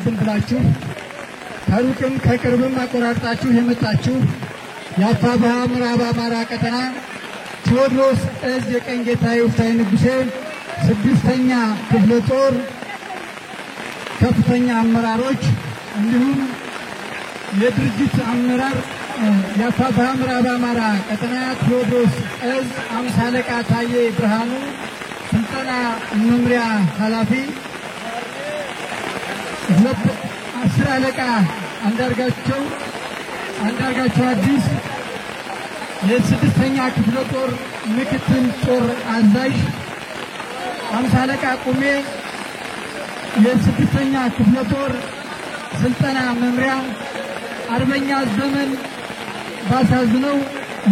አለብን ብላችሁ ከሩቅም ከቅርብም አቆራርጣችሁ የመጣችሁ የአፋብኃ ምዕራብ አማራ ቀጠና ቴዎድሮስ ዕዝ የቀኝ ጌታ ይፍታይ ንጉሴ 6ኛ ክፍለ ጦር ከፍተኛ አመራሮች እንዲሁም የድርጅት አመራር የአፋብኃ ምዕራብ አማራ ቀጠና ቴዎድሮስ ዕዝ 50 አለቃ ታዬ ብርሃኑ ስልጠና መምሪያ ኃላፊ 10 አለቃ አንዳርጋቸው አዲስ የ6ኛ ክፍለ ጦር ምክትል ጦር አዛዥ 50 አለቃ ቁሜ የ6ኛ ክፍለ ጦር ስልጠና መምሪያ አርበኛ ዘመን ባሳዝነው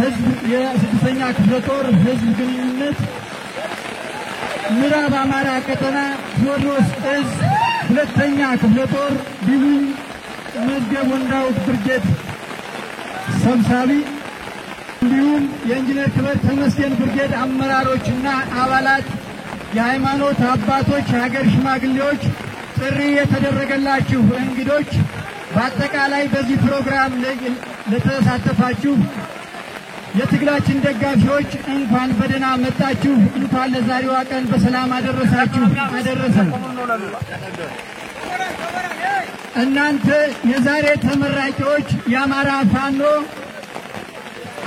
ህዝብ የ6ኛ ክፍለ ጦር ህዝብ ግንኙነት ምዕራብ አማራ ቀጠና ቴዎድሮስ ዕዝ 2ኛ ክፍለ ጦር ቢሉኝ መዝገብ ወንዳው ብርጌድ ሰብሳቢ እንዲሁም የኢንጂነር ክብር ተመስገን ብርጌድ አመራሮችና አባላት የሃይማኖት አባቶች የሀገር ሽማግሌዎች ጥሪ የተደረገላችሁ እንግዶች በአጠቃላይ በዚህ ፕሮግራም ለተሳተፋችሁ የትግላችን ደጋፊዎች እንኳን በደህና መጣችሁ እንኳን ለዛሬዋ ቀን በሰላም አደረሳችሁ አደረሰን እናንተ የዛሬ ተመራቂዎች የአማራ ፋኖ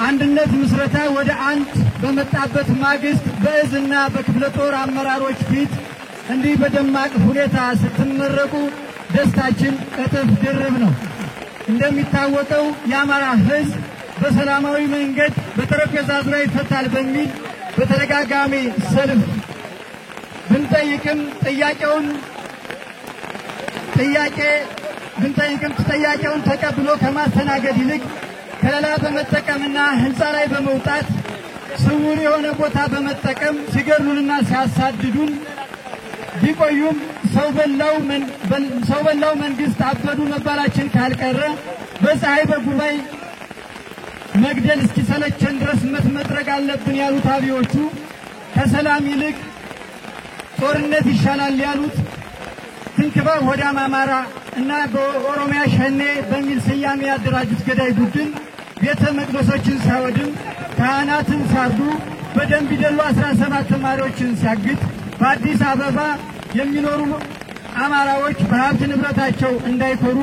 አንድነት ምስረታ ወደ አንድ በመጣበት ማግስት በእዝና በክፍለ ጦር አመራሮች ፊት እንዲህ በደማቅ ሁኔታ ስትመረቁ ደስታችን እጥፍ ድርብ ነው እንደሚታወቀው የአማራ ህዝብ በሰላማዊ መንገድ በጠረጴዛ ዙሪያ ይፈታል በሚል በተደጋጋሚ ሰልፍ ብንጠይቅም ጥያቄውን ተቀብሎ ከማስተናገድ ይልቅ ከለላ በመጠቀምና ህንፃ ላይ በመውጣት ስውር የሆነ ቦታ በመጠቀም ሲገድሉንና ሲያሳድዱን ቢቆዩም ሰው በላው መንግስት አበዱ መባላችን ካልቀረ በፀሐይ በጉባኤ መግደል እስኪሰለቸን ድረስ መጥረግ አለብን ያሉት አብዮቹ ከሰላም ይልቅ ጦርነት ይሻላል ያሉት ትንክባው ወዳም አማራ እና በኦሮሚያ ሸኔ በሚል ስያሜ ያደራጁት ገዳይ ቡድን ቤተ መቅደሶችን ሲያወድም ካህናትን ሲያርዱ በደንብ ይደሉ 17 ተማሪዎችን ሲያግት በአዲስ አበባ የሚኖሩ አማራዎች በሀብት ንብረታቸው እንዳይኮሩ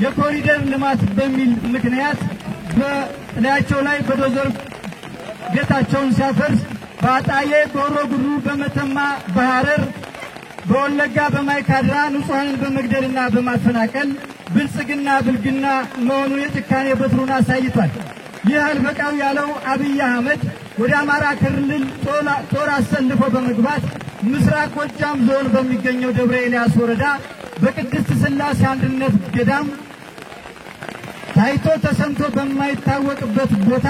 የኮሪደር ልማት በሚል ምክንያት በላያቸው ላይ በዶዘር ቤታቸውን ሲያፈርስ በአጣዬ በሆሮ ጉዱሩ በመተማ በሐረር በወለጋ በማይካድራ ንጹሃንን በመግደልና በማፈናቀል ብልጽግና መሆኑን የጭካኔ በትሩን አሳይቷል። ይህ አልበቃው ያለው አብይ አህመድ ወደ አማራ ክልል ጦር አሰልፎ በመግባት ምስራቅ ጎጃም ዞን በሚገኘው ደብረ ኤልያስ ወረዳ በቅድስት ሥላሴ አንድነት ገዳም ታይቶ ተሰምቶ በማይታወቅበት ቦታ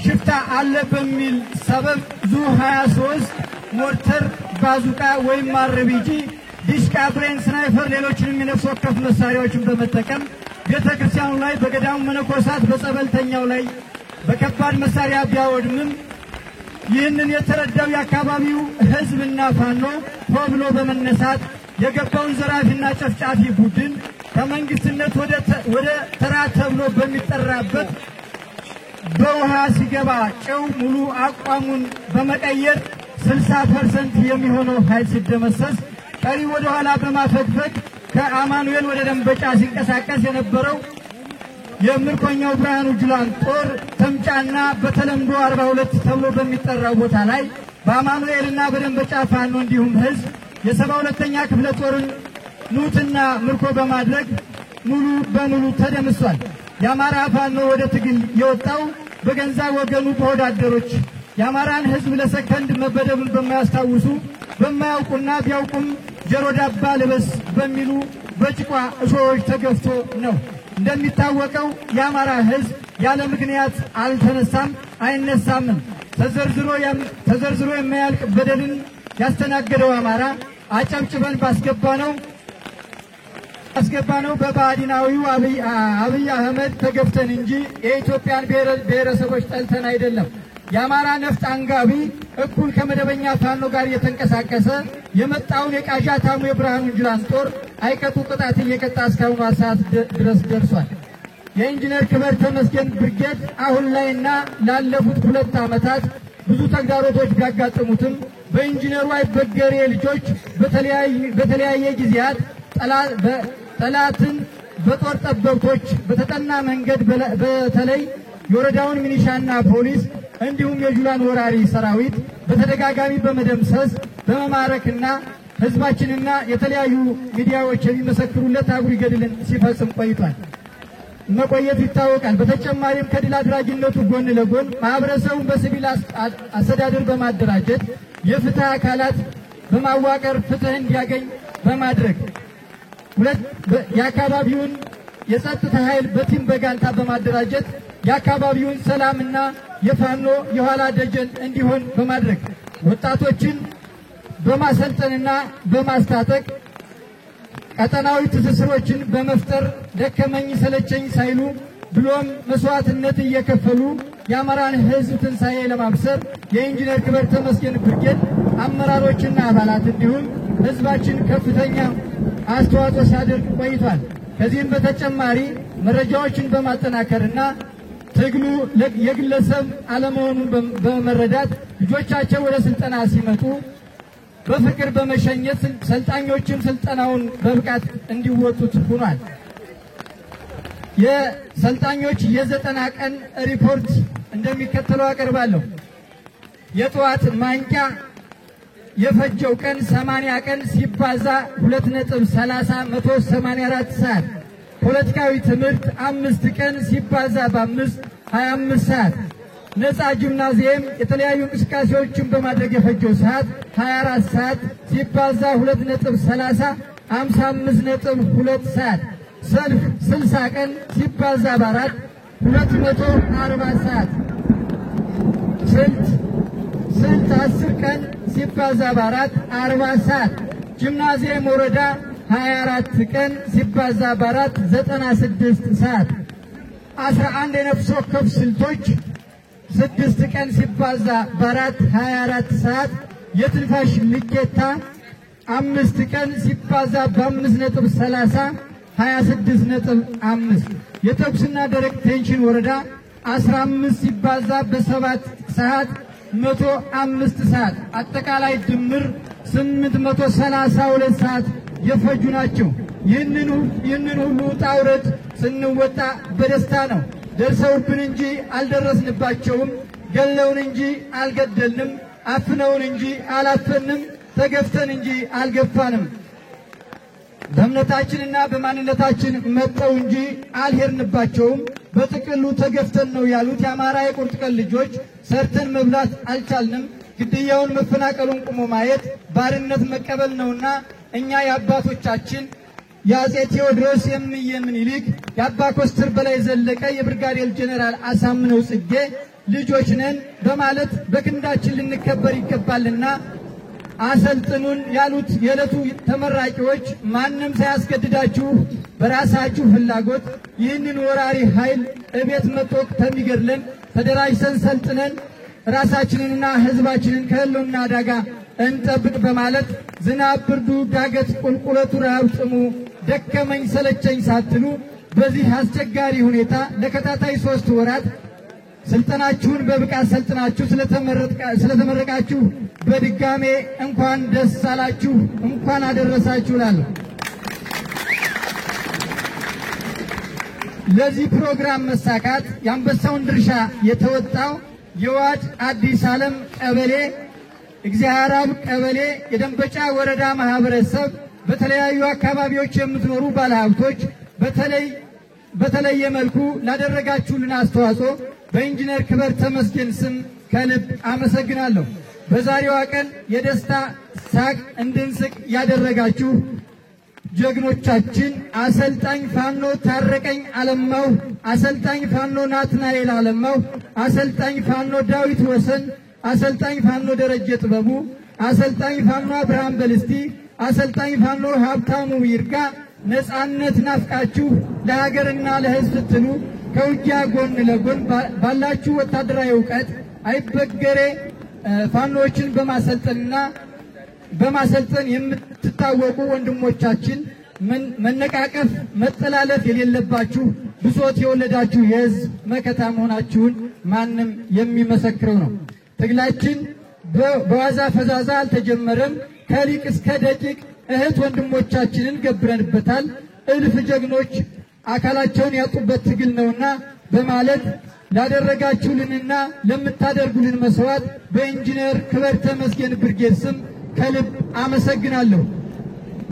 ሽፍታ አለ በሚል ሰበብ ዙ 23 ሞርተር ባዙቃ ወይም አርቢጂ ዲሽቃ ብሬን ስናይፐር ሌሎችንም የነፍስ ወከፍ መሳሪያዎችን በመጠቀም ቤተክርስቲያኑ ላይ በገዳሙ መነኮሳት በጸበልተኛው ላይ በከባድ መሳሪያ ቢያወድምም ይህንን የተረዳው የአካባቢው ህዝብና ፋኖ ብሎ በመነሳት የገባውን ዘራፊና ጨፍጫፊ ቡድን ከመንግስትነት ወደ ተራ ተብሎ በሚጠራበት በውሃ ሲገባ ጨው ሙሉ አቋሙን በመቀየር 60% የሚሆነው ኃይል ሲደመሰስ ቀሪ ወደ ኋላ በማፈግፈግ ከአማኑኤል ወደ ደንበጫ ሲንቀሳቀስ የነበረው የምርኮኛው ብርሃኑ ጁላን ጦር ተምጫና በተለምዶ 42 ተብሎ በሚጠራው ቦታ ላይ በአማኑኤልና በደንበጫ ፋኖ እንዲሁም ህዝብ የ72ኛ ክፍለ ጦርን ኑትና ምርኮ በማድረግ ሙሉ በሙሉ ተደምሷል። የአማራ ፋኖ ወደ ትግል የወጣው በገንዛ ወገኑ በወዳደሮች የአማራን ህዝብ ለሰከንድ መበደሉን በማያስታውሱ በማያውቁና ቢያውቁም ጀሮ ዳባ ልበስ በሚሉ በጭቋ እሾዎች ተገፍቶ ነው። እንደሚታወቀው የአማራ ህዝብ ያለ ምክንያት አልተነሳም አይነሳምም። ተዘርዝሮ የማያልቅ በደልን ያስተናገደው አማራ አጨብጭበን ባስገባነው በባዲናዊው አብይ አህመድ ተገፍተን እንጂ የኢትዮጵያን ብሔረሰቦች ጠልተን አይደለም። የአማራ ነፍጥ አንጋቢ እኩል ከመደበኛ ፋኖ ጋር የተንቀሳቀሰ የመጣውን የቃዣታሙ የብርሃኑ ጁላን ጦር አይቀጡ ቅጣት እየቀጣ እስካሁኗ ሰዓት ድረስ ደርሷል። የኢንጂነር ክብር ተመስገን ብርጌድ አሁን ላይና ላለፉት 2 ዓመታት ብዙ ተግዳሮቶች ቢያጋጥሙትም በኢንጂነሩ አይበገሬ ልጆች በተለያየ ጊዜያት ጠላትን በጦር ጠበብቶች በተጠና መንገድ በተለይ የወረዳውን ሚኒሻና ፖሊስ እንዲሁም የጁላን ወራሪ ሰራዊት በተደጋጋሚ በመደምሰስ በመማረክና ህዝባችንና የተለያዩ ሚዲያዎች የሚመሰክሩለት አጉሪ ገድልን ሲፈጽም መቆየቱ ይታወቃል። በተጨማሪም ከድል አድራጊነቱ ጎን ለጎን ማህበረሰቡን በሲቪል አስተዳደር በማደራጀት የፍትህ አካላት በማዋቀር ፍትህ እንዲያገኝ በማድረግ የአካባቢውን የጸጥታ ኃይል በቲም በጋንታ በማደራጀት የአካባቢውን ሰላምና የፋኖ የኋላ ደጀን እንዲሆን በማድረግ ወጣቶችን በማሰልጠንና በማስታጠቅ ቀጠናዊ ትስስሮችን በመፍጠር ደከመኝ ሰለቸኝ ሳይሉ ብሎም መስዋዕትነት እየከፈሉ የአማራን ህዝብ ትንሳኤ ለማብሰር የኢንጂነር ክብር ተመስገን ብርጌድ አመራሮችና አባላት እንዲሁም ህዝባችን ከፍተኛ አስተዋጽኦ ሲያደርግ ቆይቷል። ከዚህም በተጨማሪ መረጃዎችን በማጠናከርና ትግሉ የግለሰብ አለመሆኑን በመረዳት ልጆቻቸው ወደ ስልጠና ሲመጡ በፍቅር በመሸኘት ሰልጣኞችን ስልጠናውን በብቃት እንዲወጡት ሆኗል። የሰልጣኞች የ90 ቀን ሪፖርት እንደሚከተለው አቀርባለሁ። የጠዋት ማንቂያ የፈጀው ቀን 80 ቀን ሲባዛ 2.30 184 ሰዓት። ፖለቲካዊ ትምህርት 5 ቀን ሲባዛ በ5 25 ሰዓት። ነፃ ጂምናዚየም የተለያዩ እንቅስቃሴዎችን በማድረግ የፈጀው ሰዓት 24 ሰዓት ሲባዛ 2.30 55.2 ሰዓት። ሰልፍ 60 ቀን ሲባዛ በ4 240 ሰዓት። ስልት 10 ቀን ሲባዛ በ4 40 ሰዓት። ጂምናዚየም ወረዳ 24 ቀን ሲባዛ በ4 96 ሰዓት። 11 የነፍስ ወከፍ ስልቶች 6 ቀን ሲባዛ በ4 24 ሰዓት። የትንፋሽ ልኬታ 5 ቀን ሲባዛ በ5.30 26.5። የተኩስና ደረቅ ቴንሽን ወረዳ 15 ሲባዛ በ7 ሰዓት 105 ሰዓት። አጠቃላይ ድምር 832 ሰዓት የፈጁ ናቸው። ይህንን ሁሉ ውጣ ውረድ ስንወጣ በደስታ ነው። ደርሰውብን እንጂ አልደረስንባቸውም። ገለውን እንጂ አልገደልንም። አፍነውን እንጂ አላፈንም። ተገፍተን እንጂ አልገፋንም። በእምነታችንና በማንነታችን መጠው እንጂ አልሄድንባቸውም። በጥቅሉ ተገፍተን ነው ያሉት የአማራ የቁርጥ ቀን ልጆች ሰርተን መብላት አልቻልንም። ግድያውን መፈናቀሉን ቁሞ ማየት ባርነት መቀበል ነውና እኛ የአባቶቻችን የአጼ ቴዎድሮስ የእምዬ ምኒልክ የአባ ኮስተር በላይ ዘለቀ የብርጋዴር ጄኔራል አሳምነው ጽጌ ልጆች ነን በማለት በክንዳችን ልንከበር ይገባልና አሰልጥኑን ያሉት የዕለቱ ተመራቂዎች ማንም ሳያስገድዳችሁ በራሳችሁ ፍላጎት ይህንን ወራሪ ኃይል እቤት መጥቶ ከሚገድለን ተደራጅተን ሰልጥነን ራሳችንንና ህዝባችንን ከህልውና አደጋ እንጠብቅ በማለት ዝናብ፣ ብርዱ፣ ዳገት፣ ቁልቁለቱ፣ ረሃብ፣ ጥሙ ደከመኝ ሰለቸኝ ሳትሉ በዚህ አስቸጋሪ ሁኔታ ለከታታይ 3 ወራት ስልጠናችሁን በብቃት ሰልጥናችሁ ስለተመረቃችሁ በድጋሜ እንኳን ደስ አላችሁ፣ እንኳን አደረሳችሁ እላለሁ። ለዚህ ፕሮግራም መሳካት የአንበሳውን ድርሻ የተወጣው የዋድ አዲስ ዓለም ቀበሌ፣ እግዚአብሔር አብ ቀበሌ፣ የደንበጫ ወረዳ ማህበረሰብ፣ በተለያዩ አካባቢዎች የምትኖሩ ባለሀብቶች በተለየ መልኩ ላደረጋችሁልን አስተዋጽኦ በኢንጂነር ክብር ተመስገን ስም ከልብ አመሰግናለሁ። በዛሬዋ ቀን የደስታ ሳቅ እንድንስቅ ያደረጋችሁ ጀግኖቻችን አሰልጣኝ ፋኖ ታረቀኝ አለማው፣ አሰልጣኝ ፋኖ ናትናኤል አለማው፣ አሰልጣኝ ፋኖ ዳዊት ወሰን፣ አሰልጣኝ ፋኖ ደረጀ ጥበቡ፣ አሰልጣኝ ፋኖ አብርሃም በልስቲ፣ አሰልጣኝ ፋኖ ሀብታሙ ይርጋ ነፃነት ናፍቃችሁ ለሀገርና ለሕዝብ ስትሉ ከውጊያ ጎን ለጎን ባላችሁ ወታደራዊ ዕውቀት አይበገሬ ፋኖችን በማሰልጠን የምትታወቁ ወንድሞቻችን መነቃቀፍ መጠላለፍ የሌለባችሁ ብሶት የወለዳችሁ የሕዝብ መከታ መሆናችሁን ማንም የሚመሰክረው ነው። ትግላችን በዋዛ ፈዛዛ አልተጀመረም። ከሊቅ እስከ ደቂቅ እህት ወንድሞቻችንን ገብረንበታል። እልፍ ጀግኖች አካላቸውን ያጡበት ትግል ነውና በማለት ላደረጋችሁልንና ለምታደርጉልን መስዋዕት በኢንጂነር ክብር ተመስገን ብርጌድ ስም ከልብ አመሰግናለሁ።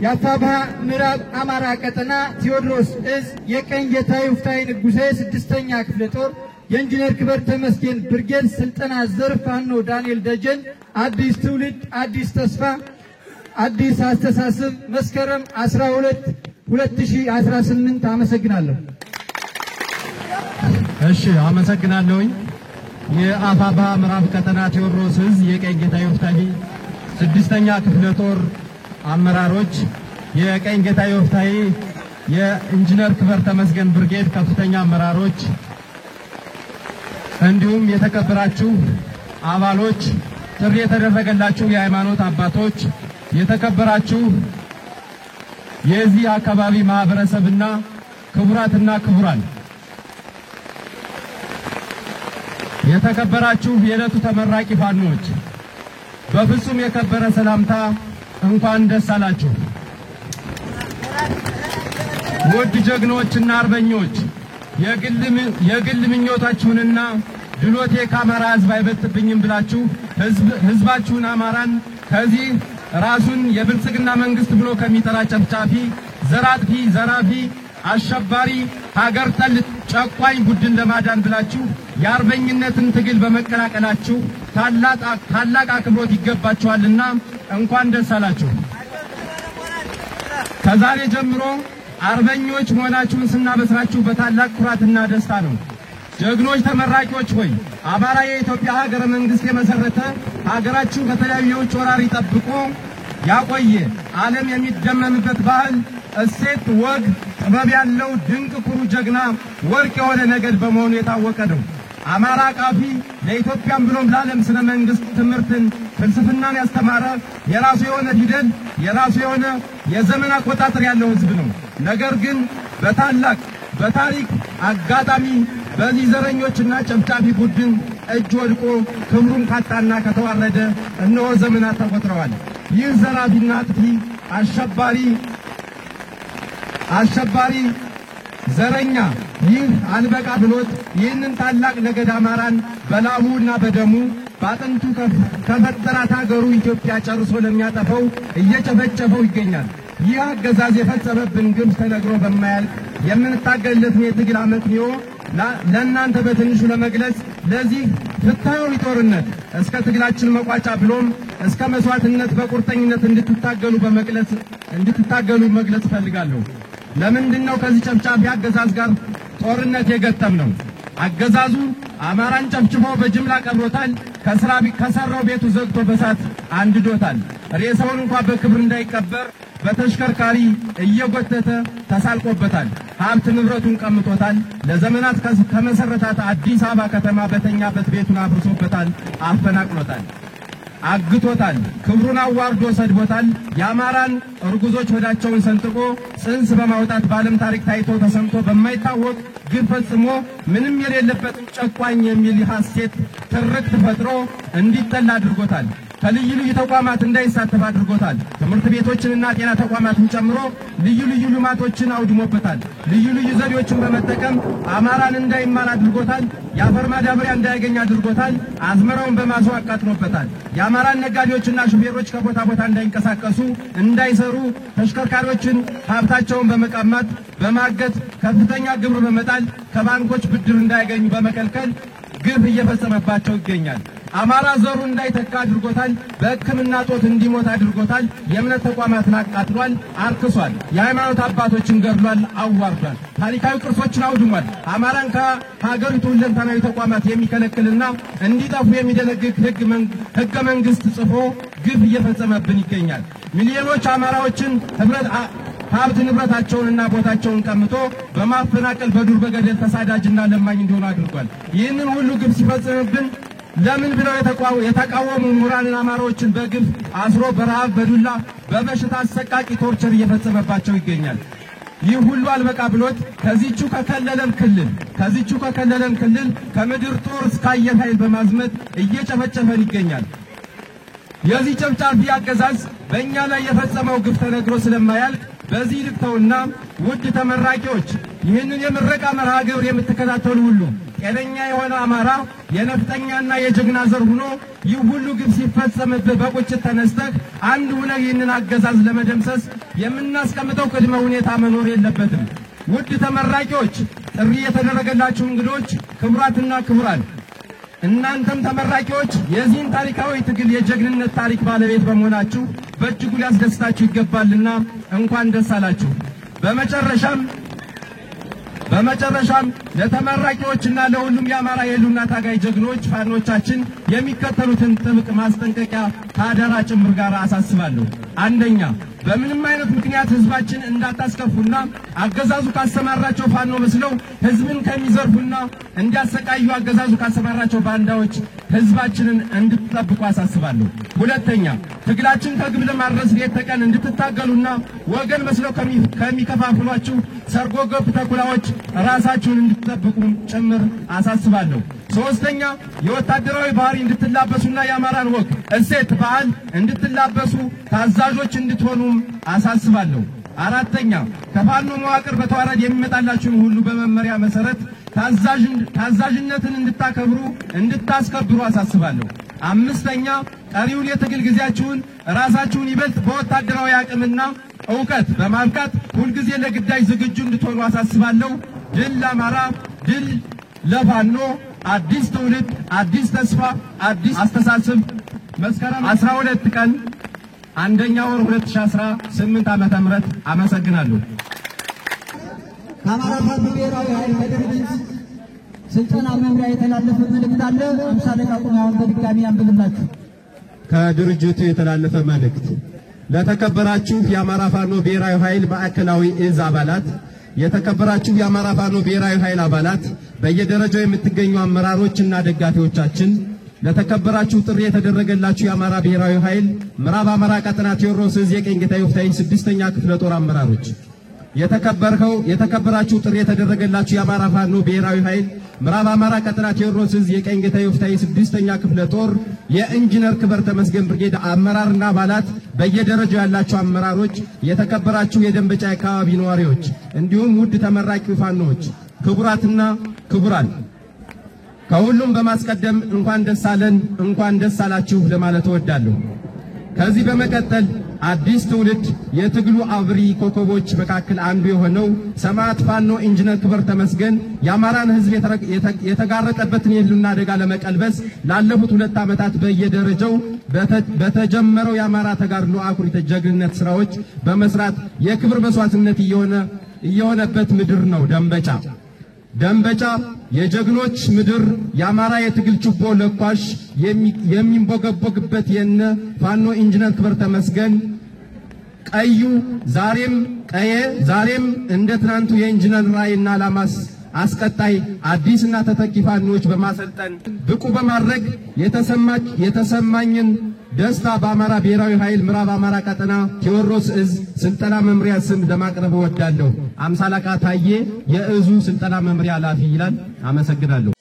የአፋብኃ ምዕራብ አማራ ቀጠና ቴዎድሮስ እዝ የቀኝ ጌታ ይፍታይ ንጉሴ 6ኛ ክፍለ ጦር የኢንጂነር ክብር ተመስገን ብርጌድ ስልጠና ዘርፍ ፋኖ ዳንኤል ደጀን አዲስ ትውልድ አዲስ ተስፋ አዲስ አስተሳሰብ መስከረም 12 2018 አመሰግናለሁ። እሺ አመሰግናለሁኝ። የአፋብኃ ምዕራብ ቀጠና ቴዎድሮስ እዝ የቀኝ ጌታ ይፍታይ 6ኛ ክፍለ ጦር አመራሮች፣ የቀኝ ጌታ ይፍታይ የኢንጂነር ክብር ተመስገን ብርጌድ ከፍተኛ አመራሮች፣ እንዲሁም የተከበራችሁ አባሎች፣ ጥሪ የተደረገላችሁ የሃይማኖት አባቶች፣ የተከበራችሁ የዚህ አካባቢ ማህበረሰብና ክቡራትና ክቡራን፣ የተከበራችሁ የዕለቱ ተመራቂ ፋኖች በፍጹም የከበረ ሰላምታ እንኳን ደስ አላችሁ። ውድ ጀግኖችና አርበኞች የግል ምኞታችሁንና ድሎቴ ከአማራ ሕዝብ አይበልጥብኝም ብላችሁ ሕዝባችሁን አማራን ከዚህ ራሱን የብልጽግና መንግስት ብሎ ከሚጠራ ጨፍጫፊ፣ ዘራጥፊ፣ ዘራፊ፣ አሸባሪ ሀገር ጠል ጨቋኝ ቡድን ለማዳን ብላችሁ የአርበኝነትን ትግል በመቀላቀላችሁ ታላቅ አክብሮት ይገባችኋልና እንኳን ደስ አላችሁ። ከዛሬ ጀምሮ አርበኞች መሆናችሁን ስናበስራችሁ በታላቅ ኩራትና ደስታ ነው። ጀግኖች ተመራቂዎች ሆይ አማራ የኢትዮጵያ ሀገረ መንግስት የመሰረተ ሀገራችሁ ከተለያዩ የውጭ ወራሪ ጠብቆ ያቆየ ዓለም የሚደመምበት ባህል፣ እሴት፣ ወግ፣ ጥበብ ያለው ድንቅ ኩሩ ጀግና ወርቅ የሆነ ነገድ በመሆኑ የታወቀ ነው። አማራ ቃፊ ለኢትዮጵያም ብሎም ለዓለም ስነ መንግስት ትምህርትን ፍልስፍናን ያስተማረ የራሱ የሆነ ፊደል የራሱ የሆነ የዘመን አቆጣጠር ያለው ህዝብ ነው። ነገር ግን በታሪክ አጋጣሚ በዚህ ዘረኞችና ጨፍጫፊ ቡድን እጅ ወድቆ ክብሩን ካጣና ከተዋረደ እነሆ ዘመናት ተቆጥረዋል። ይህ ዘራፊና አጥፊ አሸባሪ ዘረኛ ይህ አልበቃ ብሎት ይህንን ታላቅ ነገድ አማራን በላሙና በደሙ ባጥንቱ ከፈጠራት ሀገሩ ኢትዮጵያ ጨርሶ ለሚያጠፈው እየጨፈጨፈው ይገኛል። ይህ አገዛዝ የፈጸመብን ግፍ ተነግሮ በማያልቅ የምንታገልለት የትግል አመክንዮ ለእናንተ በትንሹ ለመግለጽ ለዚህ ፍትሃዊ ጦርነት እስከ ትግላችን መቋጫ ብሎም እስከ መስዋዕትነት በቁርጠኝነት እንድትታገሉ መግለጽ ፈልጋለሁ። ለምንድነው ከዚህ ጨፍጫፊ አገዛዝ ጋር ጦርነት የገጠምነው? አገዛዙ አማራን ጨፍጭፎ በጅምላ ቀብሮታል። ከሰራው ቤቱ ዘግቶ በሳት አንድዶታል። ሬሳውን እንኳን በክብር እንዳይቀበር በተሽከርካሪ እየጎተተ ተሳልቆበታል። ሀብት ንብረቱን ቀምቶታል። ለዘመናት ከመሰረታት አዲስ አበባ ከተማ በተኛበት ቤቱን አፍርሶበታል፣ አፈናቅሎታል፣ አግቶታል፣ ክብሩን አዋርዶ ሰድቦታል። የአማራን እርጉዞች ሆዳቸውን ሰንጥቆ ጽንስ በማውጣት በዓለም ታሪክ ታይቶ ተሰምቶ በማይታወቅ ግፍ ፈጽሞ ምንም የሌለበትን ጨቋኝ የሚል ሐሴት ትርክት ፈጥሮ እንዲጠላ አድርጎታል። ከልዩ ልዩ ተቋማት እንዳይሳተፍ አድርጎታል። ትምህርት ቤቶችንና ጤና ተቋማትን ጨምሮ ልዩ ልዩ ልማቶችን አውድሞበታል። ልዩ ልዩ ዘዴዎችን በመጠቀም አማራን እንዳይማር አድርጎታል። የአፈር ማዳበሪያ እንዳያገኝ አድርጎታል። አዝመራውን በማዞ አቃጥሎበታል። የአማራን ነጋዴዎችና ሹፌሮች ከቦታ ቦታ እንዳይንቀሳቀሱ እንዳይሰሩ ተሽከርካሪዎችን ሀብታቸውን በመቀማት በማገት ከፍተኛ ግብር በመጣል ከባንኮች ብድር እንዳያገኙ በመከልከል ግፍ እየፈጸመባቸው ይገኛል። አማራ ዘሩ እንዳይተካ አድርጎታል። በሕክምና ጦት እንዲሞት አድርጎታል። የእምነት ተቋማትን አቃጥሏል፣ አርክሷል። የሃይማኖት አባቶችን ገድሏል፣ አዋርዷል። ታሪካዊ ቅርሶችን አውድሟል። አማራን ከሀገሪቱ ሁለንተናዊ ተቋማት የሚከለክልና እንዲጠፉ የሚደነግግ ሕገ መንግሥት ጽፎ ግፍ እየፈጸመብን ይገኛል። ሚሊዮኖች አማራዎችን ሀብት ንብረታቸውንና ቦታቸውን ቀምቶ በማፈናቀል በዱር በገደል ተሳዳጅና ለማኝ እንዲሆኑ አድርጓል። ይህንን ሁሉ ግፍ ሲፈጽምብን ለምን ብለው የተቃወሙ ምሁራንን አማራዎችን በግፍ አስሮ በረሃብ በዱላ በበሽታ አሰቃቂ ቶርቸር እየፈጸመባቸው ይገኛል። ይህ ሁሉ አልበቃ ብሎት ከዚቹ ከከለለን ክልል ከምድር ጦር እስከ አየር ኃይል በማዝመት እየጨፈጨፈን ይገኛል። የዚህ ጨፍጫፊ አገዛዝ በእኛ ላይ የፈጸመው ግፍ ተነግሮ ስለማያልቅ በዚህ ልክተውና ውድ ተመራቂዎች ይህንን የምረቃ መርሃ ግብር የምትከታተሉ ሁሉ ጤነኛ የሆነ አማራ የነፍጠኛና የጀግና ዘር ሆኖ ይህ ሁሉ ግፍ ሲፈጸምብህ በቁጭት ተነስተህ አንድ ሆነህ ይህንን አገዛዝ ለመደምሰስ የምናስቀምጠው ቅድመ ሁኔታ መኖር የለበትም። ውድ ተመራቂዎች፣ ጥሪ የተደረገላችሁ እንግዶች፣ ክቡራትና ክቡራን፣ እናንተም ተመራቂዎች የዚህን ታሪካዊ ትግል የጀግንነት ታሪክ ባለቤት በመሆናችሁ በእጅጉ ሊያስደስታችሁ ይገባልና እንኳን ደስ አላችሁ። በመጨረሻም ለተመራቂዎችና ለሁሉም የአማራ የህልውና ታጋይ ጀግኖች ፋኖቻችን የሚከተሉትን ጥብቅ ማስጠንቀቂያ ከአደራ ጭምር ጋር አሳስባለሁ። አንደኛ፣ በምንም አይነት ምክንያት ህዝባችን እንዳታስከፉና አገዛዙ ካሰማራቸው ፋኖ መስለው ህዝብን ከሚዘርፉና እንዲያሰቃዩ አገዛዙ ካሰማራቸው ባንዳዎች ህዝባችንን እንድትጠብቁ አሳስባለሁ። ሁለተኛ፣ ትግላችን ከግብ ለማድረስ ሌት ተቀን እንድትታገሉና ወገን መስለው ከሚከፋፍሏችሁ ሰርጎ ገብ ተኩላዎች ራሳችሁን እንድትጠብቁ ጭምር አሳስባለሁ። ሶስተኛ፣ የወታደራዊ ባህሪ እንድትላበሱና የአማራን ወግ፣ እሴት፣ ባህል እንድትላበሱ ታዛዦች እንድትሆኑም አሳስባለሁ። አራተኛ፣ ከፋኖ መዋቅር በተዋረድ የሚመጣላችሁን ሁሉ በመመሪያ መሰረት ታዛዥነትን እንድታስከብሩ አሳስባለሁ። አምስተኛ፣ ቀሪውን የትግል ጊዜያችሁን ራሳችሁን ይበልጥ በወታደራዊ አቅምና ዕውቀት በማብቃት ሁልጊዜ ለግዳጅ ዝግጁ እንድትሆኑ አሳስባለሁ። ድል ለአማራ፣ ድል ለፋኖ፣ አዲስ ትውልድ፣ አዲስ ተስፋ፣ አዲስ አስተሳሰብ። መስከረም 12 ቀን 1ኛ ወር 2018 ዓመተ ምህረት። አመሰግናለሁ። ከአማራ ፋኖ ብሔራዊ ኃይል ከድርጅት ስልጠና መምሪያ የተላለፈ መልእክት አለ። 50 ደቂቃ ቁማውን በድጋሚ አንብብላችሁ። ከድርጅቱ የተላለፈ መልእክት ለተከበራችሁ የአማራ ፋኖ ብሔራዊ ኃይል ማዕከላዊ እዝ አባላት፣ የተከበራችሁ የአማራ ፋኖ ብሔራዊ ኃይል አባላት፣ በየደረጃው የምትገኙ አመራሮችና ደጋፊዎቻችን፣ ለተከበራችሁ ጥሪ የተደረገላችሁ የአማራ ብሔራዊ ኃይል ምዕራብ አማራ ቀጠና ቴዎድሮስ ዕዝ የቀኝ ጌታ ዮፍታይ 6ኛ ክፍለ ጦር አመራሮች፣ የተከበራችሁ ጥሪ የተደረገላችሁ የአማራ ፋኖ ብሔራዊ ኃይል ምዕራብ አማራ ቀጠና ቴዎድሮስ ዕዝ የቀኝ ጌታ ዮፍታይ 6ኛ ክፍለ ጦር የኢንጂነር ክበር ተመስገን ብርጌድ አመራርና አባላት፣ በየደረጃው ያላችሁ አመራሮች፣ የተከበራችሁ የደንበጫ አካባቢ ነዋሪዎች፣ እንዲሁም ውድ ተመራቂ ፋኖዎች፣ ክቡራትና ክቡራን፣ ከሁሉም በማስቀደም እንኳን ደስ አለን፣ እንኳን ደስ አላችሁ ለማለት እወዳለሁ። ከዚህ በመቀጠል አዲስ ትውልድ የትግሉ አብሪ ኮከቦች መካከል አንዱ የሆነው ሰማዕት ፋኖ ኢንጂነር ክበር ተመስገን የአማራን ሕዝብ የተጋረጠበትን የህልውና አደጋ ለመቀልበስ ላለፉት 2 ዓመታት በየደረጃው በተጀመረው የአማራ ተጋድሎ አኩሪ ጀግንነት ስራዎች በመስራት የክብር መስዋዕትነት እየሆነበት ምድር ነው ደንበጫ የጀግኖች ምድር፣ የአማራ የትግል ችቦ ለኳሽ የሚንቦገቦግበት የነ ፋኖ ኢንጂነር ክበር ተመስገን ዛሬም እንደ ትናንቱ የኢንጂነር ራዕይና ዓላማስ አስቀጣይ አዲስና ተተኪ ፋኖች በማሰልጠን ብቁ በማድረግ የተሰማኝን ደስታ በአማራ ብሔራዊ ኃይል ምዕራብ አማራ ቀጠና ቴዎድሮስ ዕዝ ስልጠና መምሪያ ስም ለማቅረብ እወዳለሁ። 50 አለቃ ታዬ የዕዙ ስልጠና መምሪያ ኃላፊ ይላል። አመሰግናለሁ።